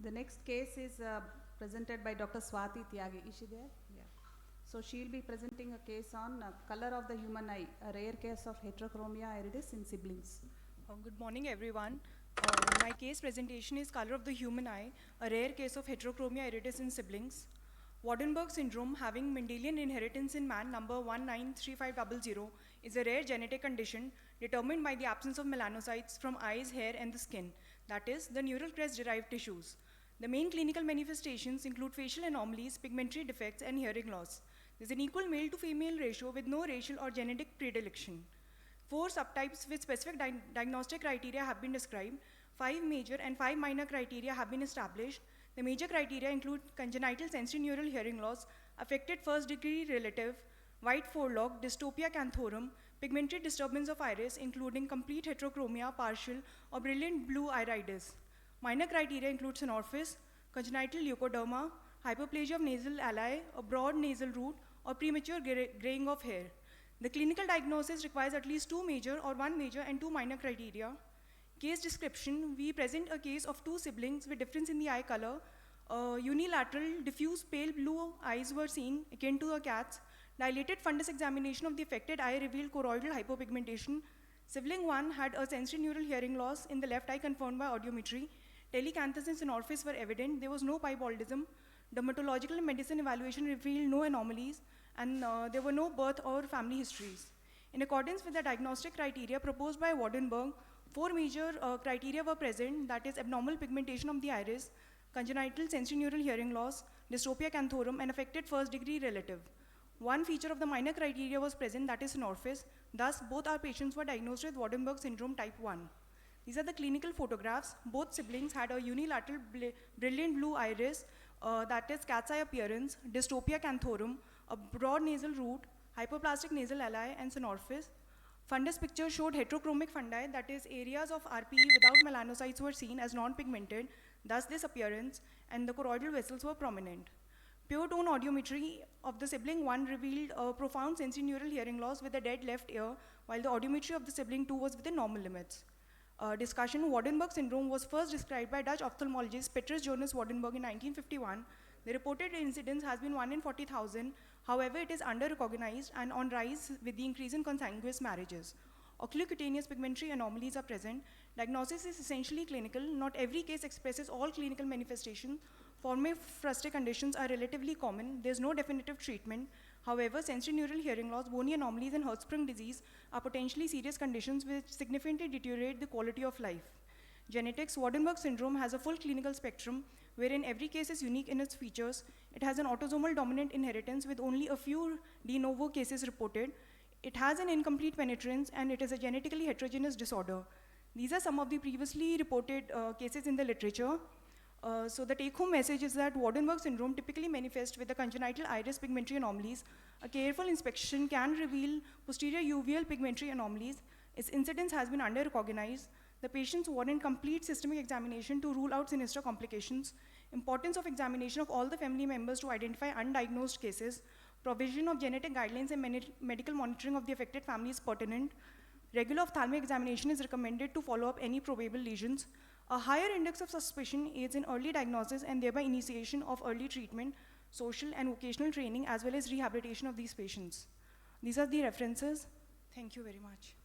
The next case is presented by Dr. Swati Tyagi. Is she there? Yeah. So she'll be presenting a case on color of the human eye, a rare case of heterochromia iridis in siblings. Good morning, everyone. My case presentation is Color of the Human Eye, a rare case of heterochromia iridis in siblings. Waardenburg syndrome, having Mendelian inheritance in man number 193500, is a rare genetic condition determined by the absence of melanocytes from eyes, hair, and the skin, that is, the neural crest-derived tissues. The main clinical manifestations include facial anomalies, pigmentary defects, and hearing loss. There is an equal male to female ratio with no racial or genetic predilection. 4 subtypes with specific diagnostic criteria have been described. 5 major and 5 minor criteria have been established. The major criteria include congenital sensorineural hearing loss, affected first degree relative, white forelock, dystopia canthorum, pigmentary disturbance of iris, including complete heterochromia, partial, or brilliant blue iridis. Minor criteria include synorphis, congenital leukoderma, hyperplasia of nasal alveoli, a broad nasal root, or premature graying of hair. The clinical diagnosis requires at least 2 major or 1 major and 2 minor criteria. Case description, we present a case of 2 siblings with difference in the eye color. Unilateral, diffuse pale blue eyes were seen, akin to a cat's. Dilated fundus examination of the affected eye revealed choroidal hypopigmentation. Sibling 1 had a sensorineural hearing loss in the left eye confirmed by audiometry. Telecanthus and synorphis were evident. There was no piebaldism. Dermatological and medicine evaluation revealed no anomalies, and there were no birth or family histories. In accordance with the diagnostic criteria proposed by Waardenburg, 4 major criteria were present, that is abnormal pigmentation of the iris, congenital sensorineural hearing loss, dystopia canthorum, and affected first degree relative. 1 feature of the minor criteria was present, that is synorphis. Thus, both our patients were diagnosed with Waardenburg syndrome type 1. These are the clinical photographs. Both siblings had a unilateral brilliant blue iris, that is cat's eye appearance, dystopia canthorum, a broad nasal root, hypoplastic nasal alveoli, and synorphis. Fundus picture showed heterochromic fundi, that is areas of RPE without melanocytes were seen as non-pigmented, thus this appearance, and the choroidal vessels were prominent. Pure tone audiometry of the sibling 1 revealed a profound sensorineural hearing loss with a dead left ear, while the audiometry of the sibling 2 was within normal limits. Discussion, Waardenburg syndrome was first described by Dutch ophthalmologist Petrus Jonas Waardenburg in 1951. The reported incidence has been 1 in 40,000. However, it is under-recognized and on rise with the increase in consanguineous marriages. Oculocutaneous pigmentary anomalies are present. Diagnosis is essentially clinical. Not every case expresses all clinical manifestations. Forme-fruste conditions are relatively common. There is no definitive treatment. However, sensorineural hearing loss, bony anomalies, and Hirschsprung disease are potentially serious conditions which significantly deteriorate the quality of life. Genetics, Waardenburg syndrome has a full clinical spectrum wherein every case is unique in its features. It has an autosomal dominant inheritance with only a few de novo cases reported. It has an incomplete penetrance, and it is a genetically heterogeneous disorder. These are some of the previously reported cases in the literature. So the take-home message is that Waardenburg syndrome typically manifests with the congenital iris pigmentary anomalies. A careful inspection can reveal posterior uveal pigmentary anomalies. Its incidence has been under-recognized. The patients warrant complete systemic examination to rule out sinister complications. Importance of examination of all the family members to identify undiagnosed cases. Provision of genetic guidelines and medical monitoring of the affected family is pertinent. Regular ophthalmic examination is recommended to follow up any probable lesions. A higher index of suspicion aids in early diagnosis and thereby initiation of early treatment, social and vocational training, as well as rehabilitation of these patients. These are the references. Thank you very much.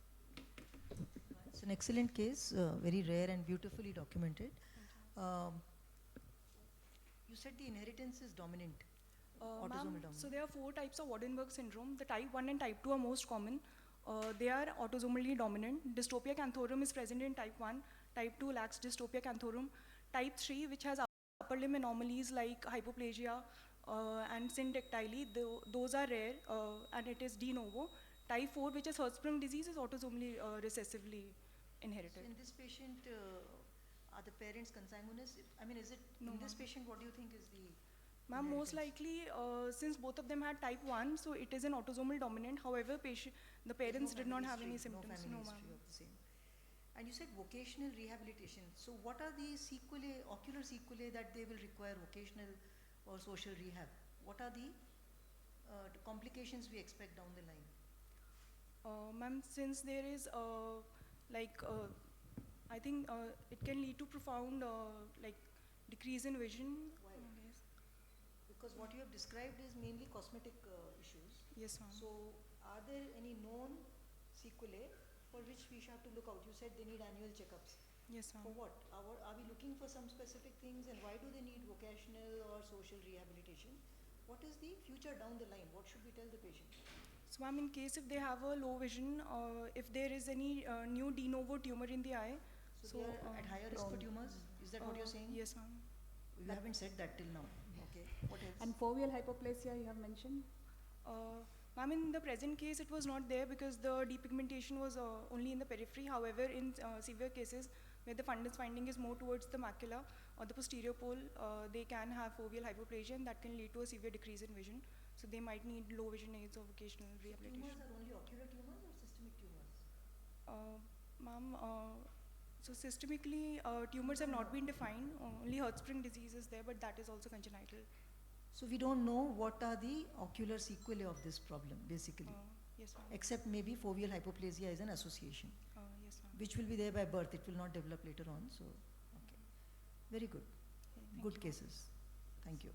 It's an excellent case, very rare and beautifully documented. You said the inheritance is dominant. Autosomal dominant. So there are 4 types of Waardenburg syndrome. The type 1 and type 2 are most common. They are autosomally dominant. Dystopia canthorum is present in type 1. Type 2 lacks dystopia canthorum. Type 3, which has upper limb anomalies like hypoplasia and syndactyly, those are rare, and it is de novo. Type 4, which is Hirschsprung disease, is autosomally recessively inherited. So in this patient, are the parents consanguineous? I mean, is it, No, in this patient, what do you think is the Ma'am, most likely, since both of them had type 1, so it is an autosomal dominant. However, the parents did not have any symptoms. No family history of the same. And you said vocational rehabilitation. So what are the sequelae, ocular sequelae that they will require vocational or social rehab? What are the complications we expect down the line? Ma'am, since there is I think it can lead to profound decrease in vision. Why? Yes. Because what you have described is mainly cosmetic issues. Yes, ma'am. So, are there any known sequelae for which we should have to look out? You said they need annual checkups. Yes, For ma'am. what? Are we looking for some specific things, and why do they need vocational or social rehabilitation? What is the future down the line? What should we tell the patient? So, ma'am, in case if they have a low vision, if there is any new de novo tumor in the eye, So, they are at higher risk for prone. tumors? Is that what you're saying? Yes, ma'am. You haven't said that till now. Okay. What else? And foveal hypoplasia you have mentioned? Ma'am, in the present case, it was not there because the depigmentation was only in the periphery. However, in severe cases where the fundus finding is more towards the macula or the posterior pole, they can have foveal hypoplasia, and that can lead to a severe decrease in vision. So they might need low vision aids or vocational rehabilitation. Tumors are only ocular tumors or systemic tumors? Ma'am, so systemically, tumors have not been defined. Only Hertzsprung disease is there, but that is also congenital. So we don't know what are the ocular sequelae of this problem, basically, Yes, ma'am. except maybe foveal hypoplasia is an association, Yes, ma'am. which will be there by birth. It will not develop later on. So, okay, very good. Okay, thank Good you. cases. Thank you.